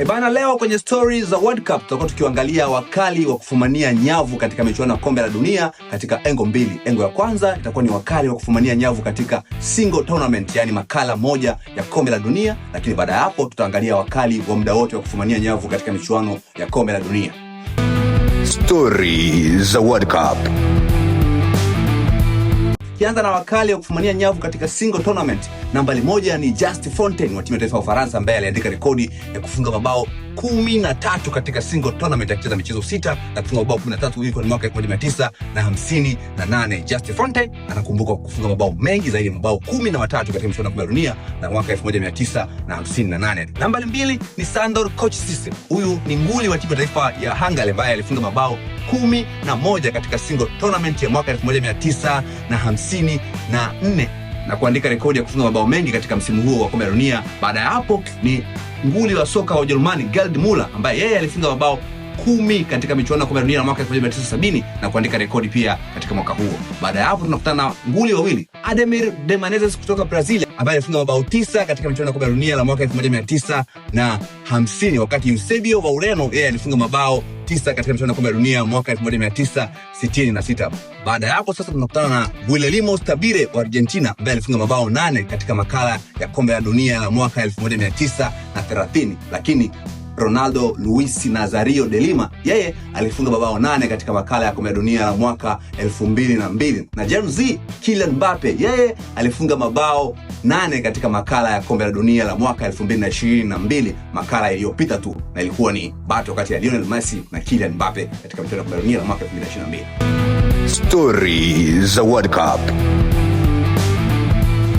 Bana, leo kwenye stories za World Cup tutakuwa tukiangalia wakali wa kufumania nyavu katika michuano ya kombe la dunia katika engo mbili. Engo ya kwanza itakuwa ni wakali wa kufumania nyavu katika single tournament, yani makala moja ya kombe la dunia, lakini baada ya hapo tutaangalia wakali wa muda wote wa kufumania nyavu katika michuano ya kombe la dunia. Stories za World Cup. Kianza na wakali wa kufumania nyavu katika single tournament, nambari moja ni Just Fontaine wa timu ya taifa ya Ufaransa, ambaye aliandika rekodi ya kufunga mabao 13 katika single tournament, akicheza michezo 6 na kufunga mabao 13 hiyo ni mwaka 1958. Just Fontaine anakumbuka kufunga mabao mengi zaidi, mabao 13 katika michuano ya kombe la dunia na mwaka 1958. Nambari 2 ni Sandor Kocsis. Huyu ni nguli wa timu ya taifa ya Hungary ambaye alifunga mabao 11 katika single tournament ya mwaka 1954 na kuandika rekodi ya kufunga mabao mengi katika msimu huo wa kombe la dunia. Baada ya hapo ni nguli wa soka wa Ujerumani Gerd Müller, ambaye yeye alifunga mabao 10 katika michuano ya kombe la dunia mwaka 1970 na kuandika rekodi pia katika mwaka huo. Baada ya hapo tunakutana na nguli wawili, Ademir de Menezes kutoka Brazil, ambaye alifunga mabao 9 katika michuano ya kombe la dunia mwaka 1950, wakati Eusebio wa Ureno yeye alifunga mabao 9 katika michuano ya kombe la dunia mwaka 1966. Baada ya hapo sasa tunakutana na Guillermo Stabile wa Argentina, ambaye alifunga mabao 8 katika makala ya kombe la dunia la mwaka 1930, lakini Ronaldo Luis Nazario de Lima yeye alifunga mabao 8 katika makala ya kombe la dunia la mwaka 2002, na Jean-Louis Kylian Mbappe yeye alifunga mabao 8 katika makala ya kombe la dunia la mwaka 2022, makala iliyopita tu, na ilikuwa ni bato kati ya Lionel Messi na Kylian Mbappe katika michuano ya kombe la dunia la mwaka 2022. Stories za World Cup.